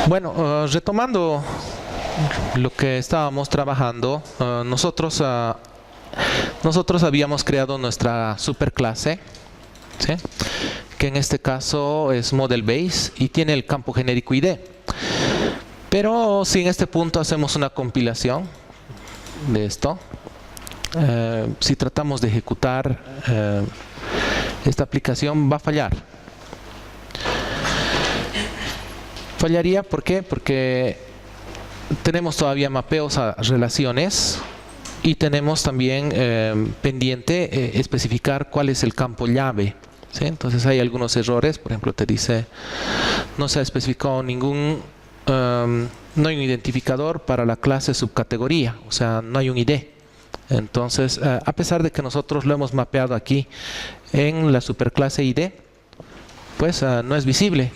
Bueno, retomando lo que estábamos trabajando, nosotros habíamos creado nuestra superclase, ¿sí?, que en este caso es Model Base y tiene el campo genérico ID. Pero si en este punto hacemos una compilación de esto, si tratamos de ejecutar esta aplicación, va a fallar. Fallaría, ¿por qué? Porque tenemos todavía mapeos a relaciones y tenemos también pendiente especificar cuál es el campo llave, ¿sí? Entonces hay algunos errores. Por ejemplo, te dice no se ha especificado ningún no hay un identificador para la clase subcategoría, o sea, no hay un ID. Entonces, a pesar de que nosotros lo hemos mapeado aquí en la superclase ID, pues no es visible.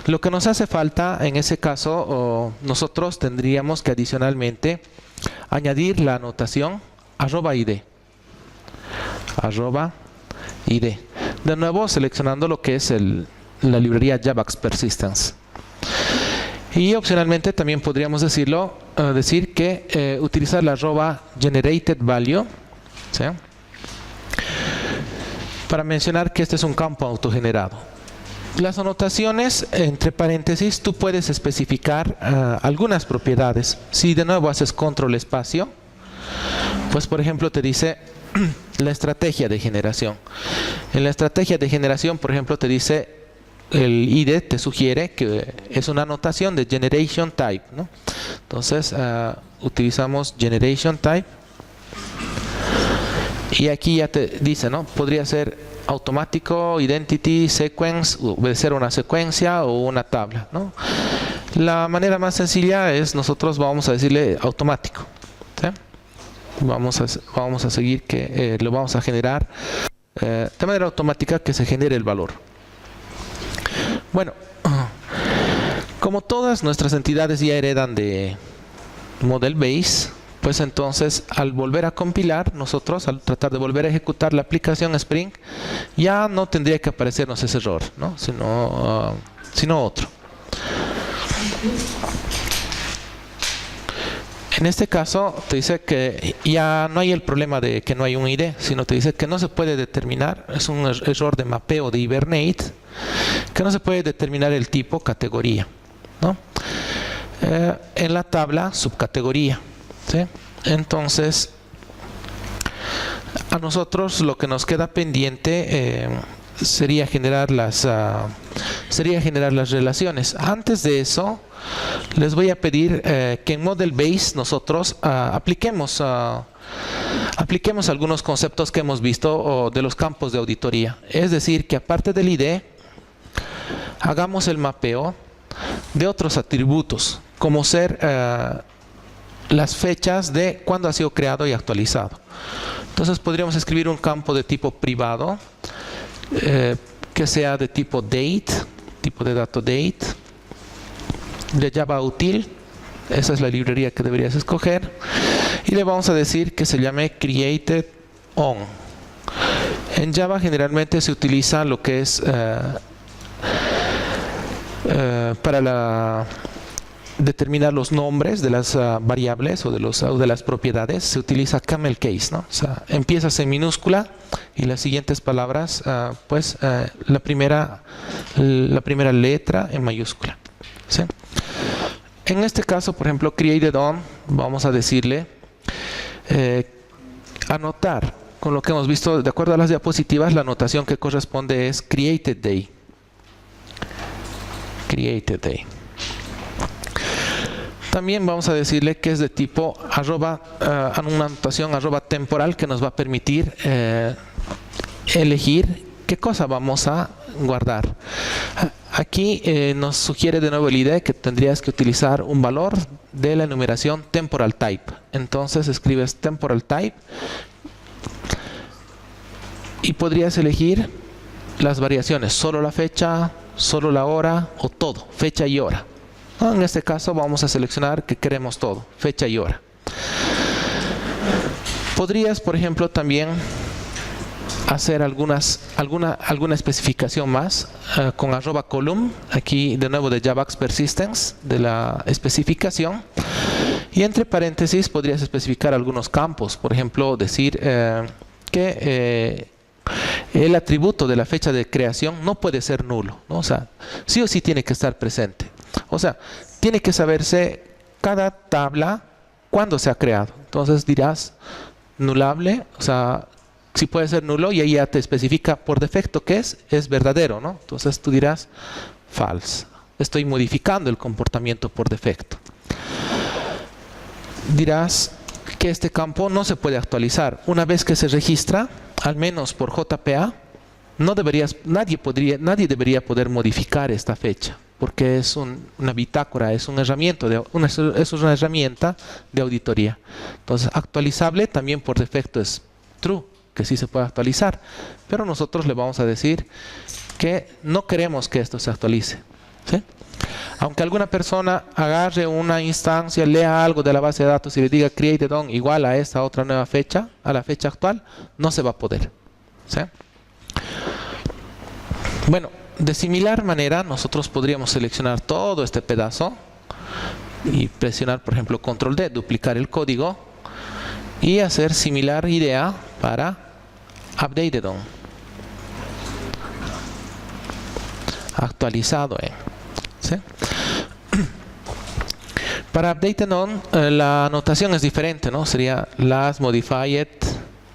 Lo que nos hace falta en ese caso, nosotros tendríamos que adicionalmente añadir la anotación @id. @id. De nuevo, seleccionando lo que es la librería Javax Persistence. Y opcionalmente también podríamos decir que utilizar la @generated_value, ¿sí?, para mencionar que este es un campo autogenerado. Las anotaciones, entre paréntesis, tú puedes especificar algunas propiedades. Si de nuevo haces control espacio, pues por ejemplo te dice la estrategia de generación. En la estrategia de generación, por ejemplo, te dice el ID, te sugiere que es una anotación de generation type, ¿no? Entonces utilizamos generation type y aquí ya te dice, ¿no?, podría ser automático, identity, sequence, obedecer una secuencia o una tabla, ¿no? La manera más sencilla es nosotros vamos a decirle automático, ¿sí? Vamos a seguir que lo vamos a generar de manera automática, que se genere el valor. Bueno, como todas nuestras entidades ya heredan de Model Base, pues entonces al volver a compilar, nosotros al tratar de volver a ejecutar la aplicación Spring, ya no tendría que aparecernos ese error, ¿no?, sino otro. En este caso te dice que ya no hay el problema de que no hay un ID, sino te dice que no se puede determinar, es un error de mapeo de Hibernate, que no se puede determinar el tipo categoría, ¿no?, en la tabla subcategoría, ¿sí? Entonces a nosotros lo que nos queda pendiente sería generar las relaciones. Antes de eso les voy a pedir que en Model Base nosotros apliquemos algunos conceptos que hemos visto de los campos de auditoría. Es decir, que aparte del ID hagamos el mapeo de otros atributos, como ser las fechas de cuándo ha sido creado y actualizado. Entonces podríamos escribir un campo de tipo privado que sea de tipo date, tipo de dato date, de Java util, esa es la librería que deberías escoger, y le vamos a decir que se llame created on. En Java generalmente se utiliza lo que es para determinar los nombres de las variables o de las propiedades, se utiliza camel case, ¿no? O sea, empiezas en minúscula y las siguientes palabras, la primera letra en mayúscula, ¿sí? En este caso, por ejemplo, created on, vamos a decirle anotar con lo que hemos visto de acuerdo a las diapositivas. La anotación que corresponde es created day. Created day. También vamos a decirle que es de tipo una anotación temporal que nos va a permitir elegir qué cosa vamos a guardar. Aquí nos sugiere de nuevo el ID que tendrías que utilizar un valor de la enumeración temporal type. Entonces escribes temporal type y podrías elegir las variaciones, solo la fecha, solo la hora o todo, fecha y hora. En este caso vamos a seleccionar que queremos todo, fecha y hora. Podrías, por ejemplo, también hacer alguna especificación más con @column, aquí de nuevo de Javax Persistence, de la especificación. Y entre paréntesis podrías especificar algunos campos, por ejemplo, decir que el atributo de la fecha de creación no puede ser nulo, ¿no? O sea, sí o sí tiene que estar presente. O sea, tiene que saberse cada tabla cuándo se ha creado. Entonces dirás nulable, o sea, si puede ser nulo, y ahí ya te especifica por defecto que es verdadero, ¿no? Entonces tú dirás false. Estoy modificando el comportamiento por defecto. Dirás que este campo no se puede actualizar. Una vez que se registra, al menos por JPA, nadie debería poder modificar esta fecha, porque es una bitácora, es una herramienta de auditoría. Entonces, actualizable también por defecto es true, que sí se puede actualizar, pero nosotros le vamos a decir que no queremos que esto se actualice, ¿sí? Aunque alguna persona agarre una instancia, lea algo de la base de datos y le diga created on igual a esta otra nueva fecha, a la fecha actual, no se va a poder, ¿sí? Bueno, de similar manera nosotros podríamos seleccionar todo este pedazo y presionar, por ejemplo, control D, duplicar el código y hacer similar idea para updated on, actualizado en, ¿sí? Para updated on la anotación es diferente, ¿no? Sería last modified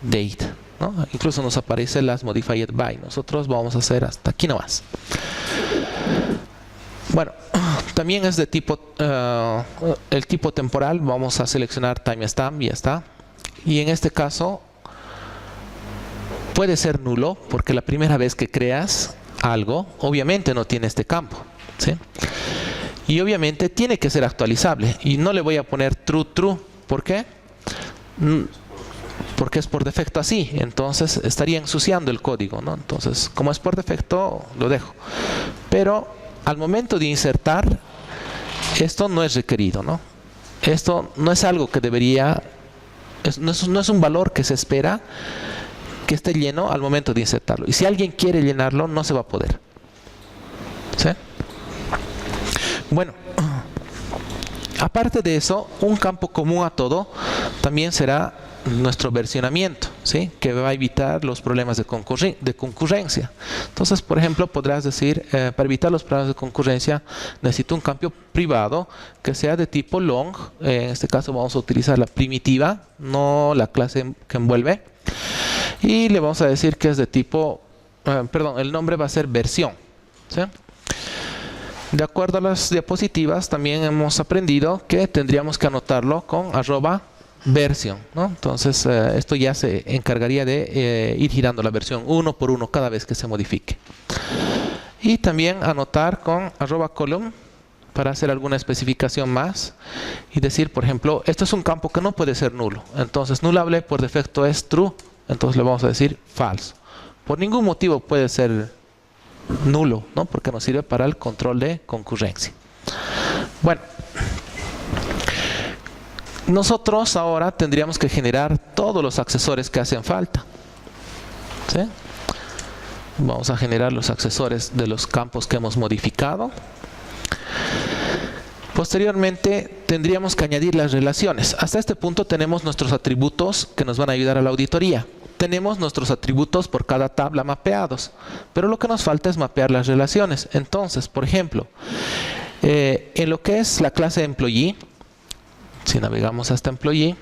date, ¿no? Incluso nos aparece last modified by. Nosotros vamos a hacer hasta aquí nomás. Bueno, también es de tipo el tipo temporal. Vamos a seleccionar timestamp y ya está. Y en este caso puede ser nulo porque la primera vez que creas algo obviamente no tiene este campo, ¿sí? Y obviamente tiene que ser actualizable. Y no le voy a poner true. ¿Por qué? Porque es por defecto así. Entonces estaría ensuciando el código, ¿no? Entonces, como es por defecto, lo dejo. Pero al momento de insertar, esto no es requerido, ¿no? Esto no es algo que debería... no es un valor que se espera que esté lleno al momento de insertarlo. Y si alguien quiere llenarlo, no se va a poder, ¿sí? Bueno, aparte de eso, un campo común a todo también será nuestro versionamiento, ¿sí? Que va a evitar los problemas de concurrencia. Entonces, por ejemplo, podrás decir, para evitar los problemas de concurrencia, necesito un campo privado que sea de tipo long. En este caso vamos a utilizar la primitiva, no la clase que envuelve. Y le vamos a decir que es de tipo, el nombre va a ser versión, ¿sí? De acuerdo a las diapositivas, también hemos aprendido que tendríamos que anotarlo con @version, ¿no? Entonces, esto ya se encargaría de ir girando la versión uno por uno cada vez que se modifique. Y también anotar con @column para hacer alguna especificación más y decir, por ejemplo, esto es un campo que no puede ser nulo. Entonces, nulable por defecto es true. Entonces, le vamos a decir false. Por ningún motivo puede ser nulo, ¿no? Porque nos sirve para el control de concurrencia. Bueno, nosotros ahora tendríamos que generar todos los accesorios que hacen falta, ¿sí? Vamos a generar los accesorios de los campos que hemos modificado. Posteriormente tendríamos que añadir las relaciones. Hasta este punto tenemos nuestros atributos que nos van a ayudar a la auditoría. Tenemos nuestros atributos por cada tabla mapeados, pero lo que nos falta es mapear las relaciones. Entonces, por ejemplo, en lo que es la clase employee, si navegamos hasta employee,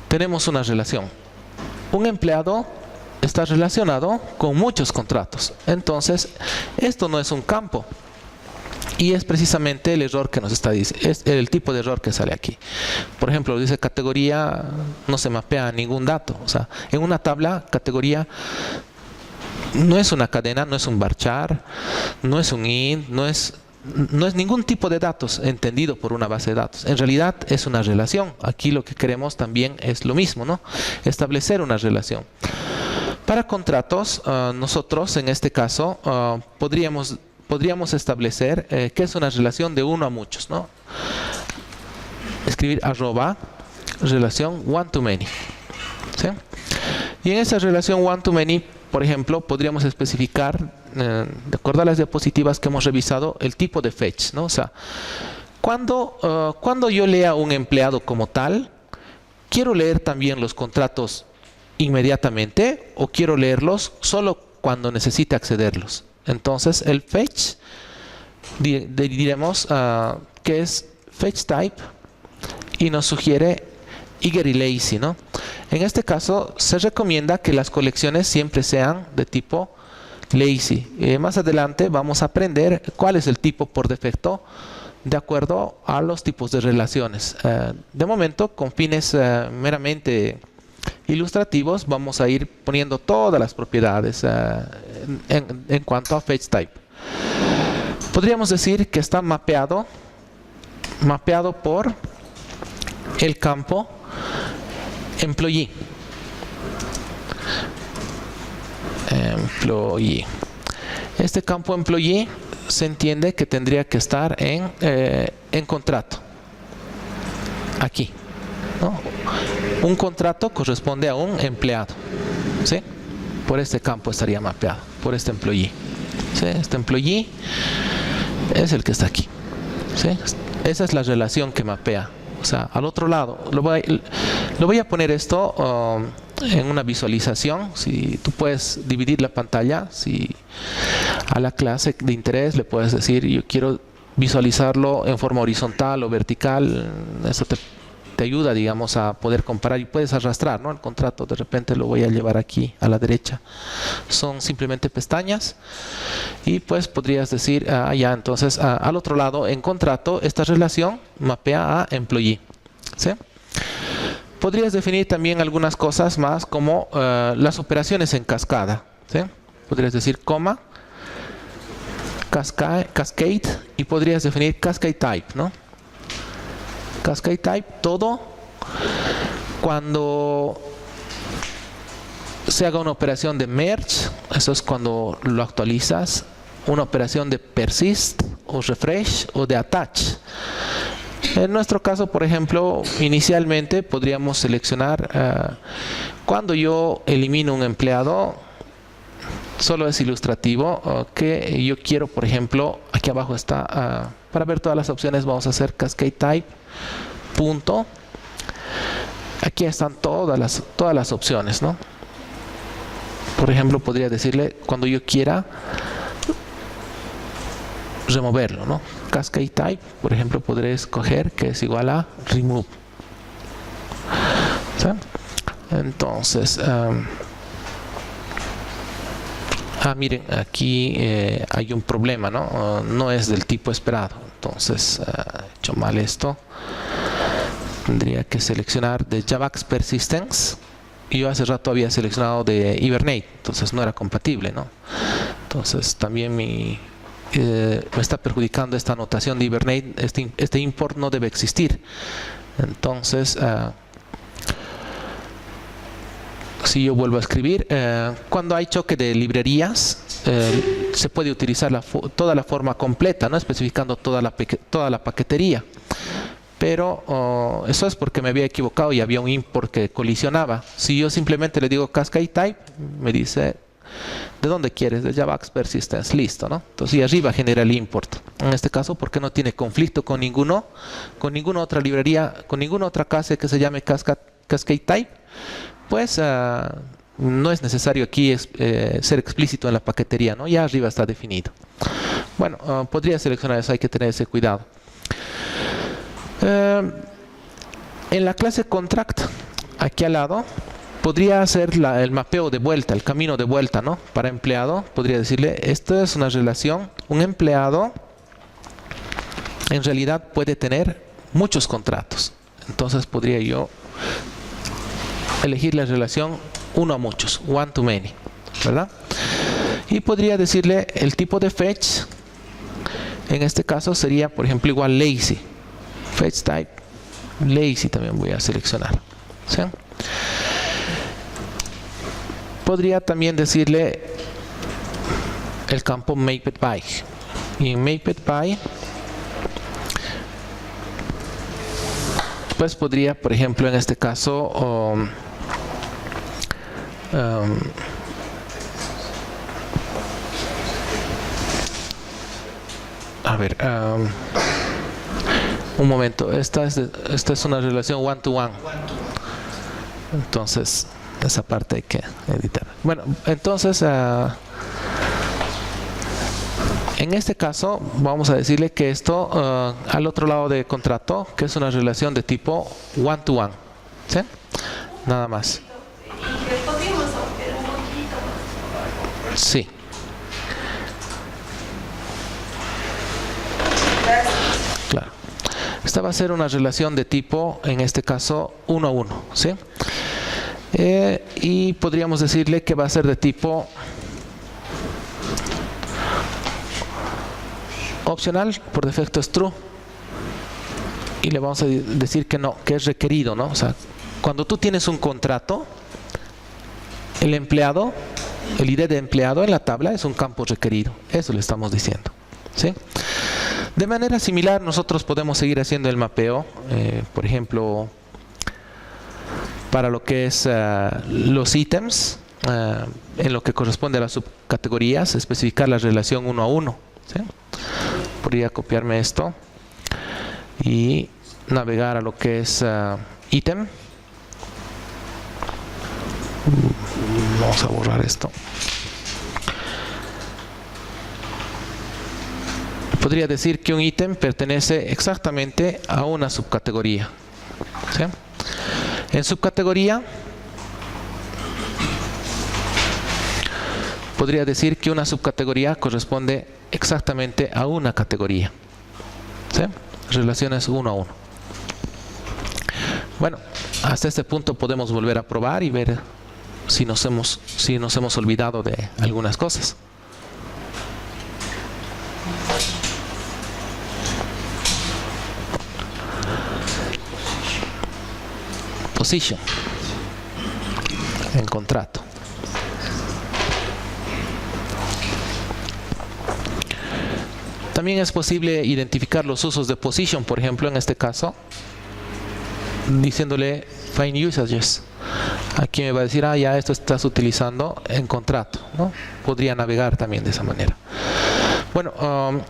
tenemos una relación. Un empleado está relacionado con muchos contratos. Entonces, esto no es un campo. Y es precisamente el error que nos está diciendo, es el tipo de error que sale aquí. Por ejemplo, dice categoría, no se mapea ningún dato. O sea, en una tabla, categoría no es una cadena, no es un varchar, no es un int, no es ningún tipo de datos entendido por una base de datos. En realidad es una relación. Aquí lo que queremos también es lo mismo, ¿no? Establecer una relación. Para contratos, nosotros en este caso podríamos establecer que es una relación de uno a muchos, ¿no? Escribir @ relación one to many, ¿sí? Y en esa relación one-to-many, por ejemplo, podríamos especificar, de acuerdo a las diapositivas que hemos revisado, el tipo de fetch, ¿no? O sea, cuando yo lea un empleado como tal, ¿quiero leer también los contratos inmediatamente o quiero leerlos solo cuando necesite accederlos? Entonces, el fetch, diremos que es fetch type y nos sugiere eager y lazy, ¿no? En este caso, se recomienda que las colecciones siempre sean de tipo lazy. Más adelante vamos a aprender cuál es el tipo por defecto de acuerdo a los tipos de relaciones. De momento, con fines meramente ilustrativos, vamos a ir poniendo todas las propiedades en cuanto a fetch type. Podríamos decir que está mapeado por el campo employee. Este campo employee se entiende que tendría que estar en contrato. Aquí, ¿no? Un contrato corresponde a un empleado, ¿sí? Por este campo estaría mapeado, por este employee, ¿sí? Este employee es el que está aquí, ¿sí? Esa es la relación que mapea. O sea, al otro lado, lo voy a poner esto en una visualización. Si tú puedes dividir la pantalla, si a la clase de interés le puedes decir, yo quiero visualizarlo en forma horizontal o vertical, eso te ayuda, digamos, a poder comparar y puedes arrastrar, ¿no? El contrato, de repente lo voy a llevar aquí a la derecha. Son simplemente pestañas y pues podrías decir, ya, entonces al otro lado, en contrato, esta relación mapea a employee, ¿sí? Podrías definir también algunas cosas más como las operaciones en cascada, ¿sí? Podrías decir coma, cascade y podrías definir cascade type, ¿no? Cascade type, todo cuando se haga una operación de merge, eso es cuando lo actualizas, una operación de persist o refresh o de attach. En nuestro caso, por ejemplo, inicialmente podríamos seleccionar cuando yo elimino un empleado, solo es ilustrativo, que yo quiero, por ejemplo, aquí abajo está, para ver todas las opciones vamos a hacer cascade type, punto. Aquí están todas las opciones, ¿no? Por ejemplo, podría decirle cuando yo quiera removerlo, ¿no? Cascade type, por ejemplo, podré escoger que es igual a remove, ¿sí? Entonces, miren, aquí hay un problema, ¿no? No es del tipo esperado. Entonces, he hecho mal esto. Tendría que seleccionar de JAVAX Persistence. Y yo hace rato había seleccionado de Hibernate, entonces no era compatible, ¿no? Entonces también me está perjudicando esta anotación de Hibernate. Este import no debe existir. Entonces, si yo vuelvo a escribir, cuando hay choque de librerías, se puede utilizar toda la forma completa, ¿no? Especificando toda la paquetería. Pero eso es porque me había equivocado y había un import que colisionaba. Si yo simplemente le digo cascade type, me dice, ¿de dónde quieres? De JAVAX Persistence, listo, ¿no? Entonces, y arriba genera el import. En este caso, porque no tiene conflicto con ninguna otra librería, con ninguna otra clase que se llame cascade type, pues no es necesario aquí ser explícito en la paquetería, ¿no? Ya arriba está definido. Bueno, podría seleccionar eso, hay que tener ese cuidado. En la clase contract, aquí al lado, podría hacer el mapeo de vuelta, el camino de vuelta, ¿no? Para empleado, podría decirle, esto es una relación, un empleado en realidad puede tener muchos contratos. Entonces podría yo elegir la relación uno a muchos, one to many, ¿verdad? Y podría decirle el tipo de fetch, en este caso sería, por ejemplo, igual lazy. Fetch type lazy también voy a seleccionar, ¿sí? Podría también decirle el campo maped by, y en maped by pues podría, por ejemplo, en este caso A ver, un momento, esta es una relación one-to-one. Entonces, esa parte hay que editar. Bueno, entonces, en este caso, vamos a decirle que esto, al otro lado de contrato, que es una relación de tipo one-to-one. ¿Sí? Nada más. Sí. Claro. Esta va a ser una relación de tipo, en este caso, 1 a 1. ¿Sí? Y podríamos decirle que va a ser de tipo opcional, por defecto es true. Y le vamos a decir que no, que es requerido, ¿no? O sea, cuando tú tienes un contrato, el empleado, el ID de empleado en la tabla es un campo requerido. Eso le estamos diciendo. ¿Sí? De manera similar, nosotros podemos seguir haciendo el mapeo, por ejemplo, para lo que es los ítems, en lo que corresponde a las subcategorías, especificar la relación 1 a 1. ¿Sí? Podría copiarme esto y navegar a lo que es ítem. Vamos a borrar esto. Podría decir que un ítem pertenece exactamente a una subcategoría. ¿Sí? En subcategoría podría decir que una subcategoría corresponde exactamente a una categoría. ¿Sí? Relaciones 1 a 1. Bueno, hasta este punto podemos volver a probar y ver si nos hemos olvidado de algunas cosas. Position en contrato. También es posible identificar los usos de position, por ejemplo, en este caso, diciéndole find usages. Aquí me va a decir, ya esto estás utilizando en contrato, ¿no? Podría navegar también de esa manera. Bueno,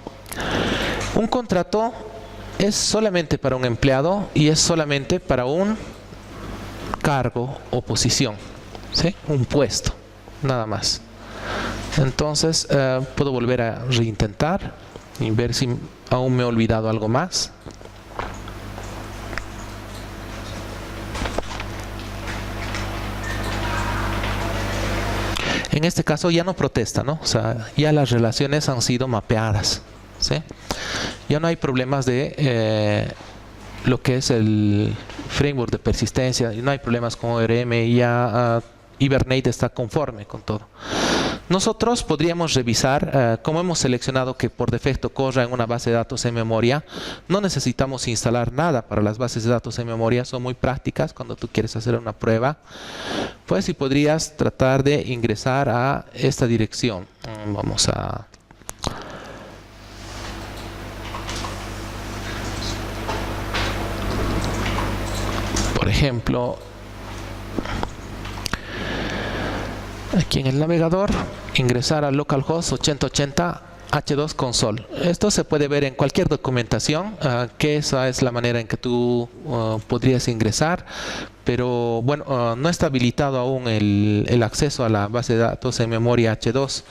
un contrato es solamente para un empleado y es solamente para un cargo o posición, ¿sí? Un puesto, nada más. Entonces, puedo volver a reintentar y ver si aún me he olvidado algo más. En este caso ya no protesta, ¿no? O sea, ya las relaciones han sido mapeadas, ¿sí? Ya no hay problemas de lo que es el framework de persistencia, y no hay problemas con ORM, y ya Hibernate está conforme con todo. Nosotros podríamos revisar, como hemos seleccionado que por defecto corra en una base de datos en memoria, no necesitamos instalar nada para las bases de datos en memoria, son muy prácticas cuando tú quieres hacer una prueba. Pues si podrías tratar de ingresar a esta dirección. Vamos a... Por ejemplo, aquí en el navegador, ingresar a localhost 8080 H2 console. Esto se puede ver en cualquier documentación, que esa es la manera en que tú podrías ingresar, pero bueno, no está habilitado aún el acceso a la base de datos en memoria H2.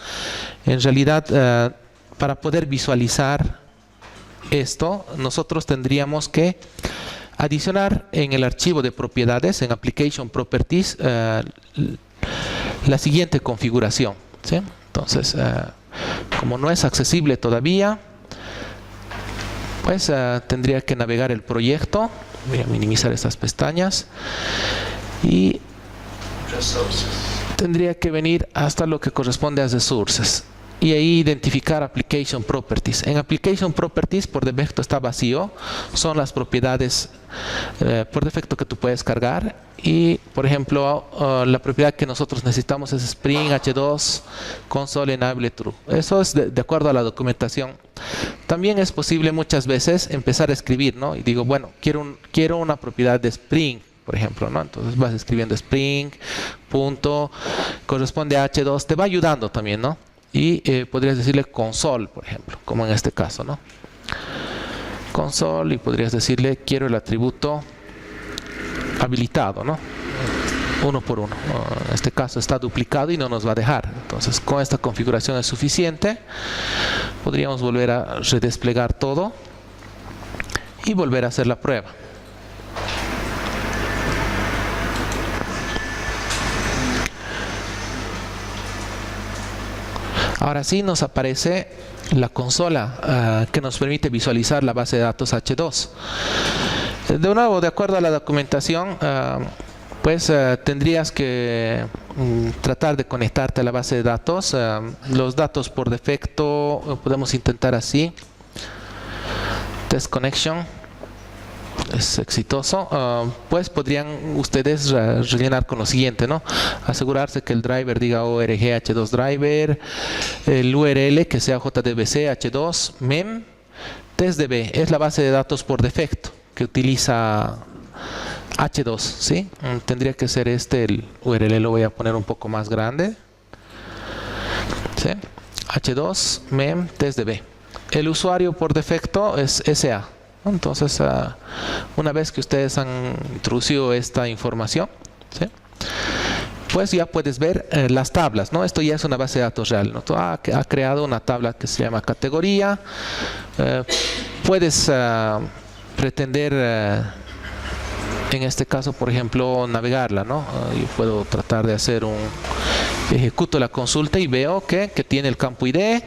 En realidad, para poder visualizar esto, nosotros tendríamos que adicionar en el archivo de propiedades, en Application Properties, la siguiente configuración, ¿sí? Entonces, como no es accesible todavía, pues tendría que navegar el proyecto. Voy a minimizar estas pestañas y tendría que venir hasta lo que corresponde a Resources y ahí identificar Application Properties. En Application Properties por defecto está vacío, son las propiedades por defecto que tú puedes cargar, y por ejemplo la propiedad que nosotros necesitamos es Spring H2 Console Enable True. Eso es de acuerdo a la documentación. También es posible muchas veces empezar a escribir, ¿no? Y digo, bueno, quiero una propiedad de Spring, por ejemplo, ¿no? Entonces vas escribiendo Spring, punto, corresponde a H2, te va ayudando también, ¿no? Y podrías decirle console, por ejemplo, como en este caso, ¿no? Console, y podrías decirle quiero el atributo habilitado, ¿no? Uno por uno. En este caso está duplicado y no nos va a dejar. Entonces con esta configuración es suficiente. Podríamos volver a redesplegar todo y volver a hacer la prueba. Ahora sí nos aparece la consola que nos permite visualizar la base de datos H2. De nuevo, de acuerdo a la documentación, pues tendrías que tratar de conectarte a la base de datos. Los datos por defecto podemos intentar así. Test connection es exitoso. Pues podrían ustedes rellenar con lo siguiente, ¿no? Asegurarse que el driver diga org h2 driver, el URL que sea jdbc h2 mem testdb. Es la base de datos por defecto que utiliza H2, ¿sí? Tendría que ser este, el URL lo voy a poner un poco más grande, ¿sí? H2 mem testdb. El usuario por defecto es SA. Entonces, una vez que ustedes han introducido esta información, ¿sí?, pues ya puedes ver las tablas, ¿no? Esto ya es una base de datos real, ¿no? Tú ha creado una tabla que se llama categoría. Puedes pretender, en este caso, por ejemplo, navegarla, ¿no? Yo puedo tratar de hacer ejecuto la consulta y veo que tiene el campo ID,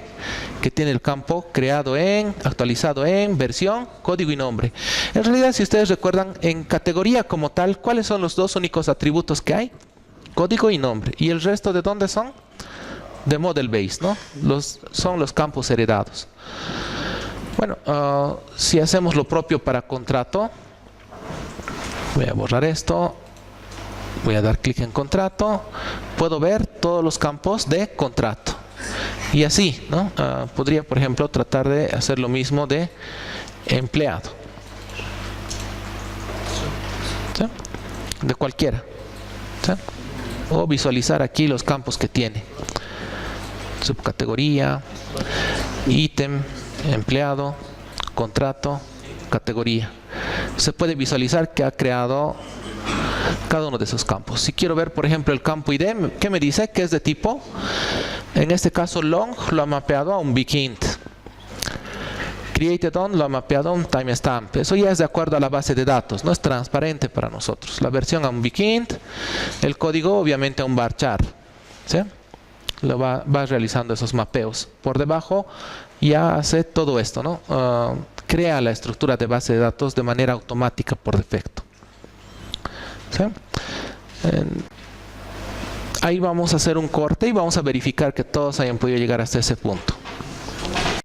que tiene el campo creado en, actualizado en, versión, código y nombre. En realidad, si ustedes recuerdan, en categoría como tal, ¿cuáles son los dos únicos atributos que hay? Código y nombre. ¿Y el resto de dónde son? De model base, ¿no? Son los campos heredados. Bueno, si hacemos lo propio para contrato, voy a borrar esto, voy a dar clic en contrato, puedo ver todos los campos de contrato. Y así, ¿no? Podría, por ejemplo, tratar de hacer lo mismo de empleado, ¿sí?, de cualquiera, ¿sí?, o visualizar aquí los campos que tiene: subcategoría, ítem, empleado, contrato, categoría. Se puede visualizar que ha creado cada uno de esos campos. Si quiero ver, por ejemplo, el campo ID, ¿qué me dice? Que es de tipo, en este caso, long, lo ha mapeado a un bigint. Created on lo ha mapeado a un timestamp. Eso ya es de acuerdo a la base de datos, no es transparente para nosotros. La versión a un bigint, el código obviamente a un varchar, ¿sí? Lo va realizando esos mapeos. Por debajo ya hace todo esto, ¿no? Crea la estructura de base de datos de manera automática por defecto, ¿sí? Ahí vamos a hacer un corte y vamos a verificar que todos hayan podido llegar hasta ese punto.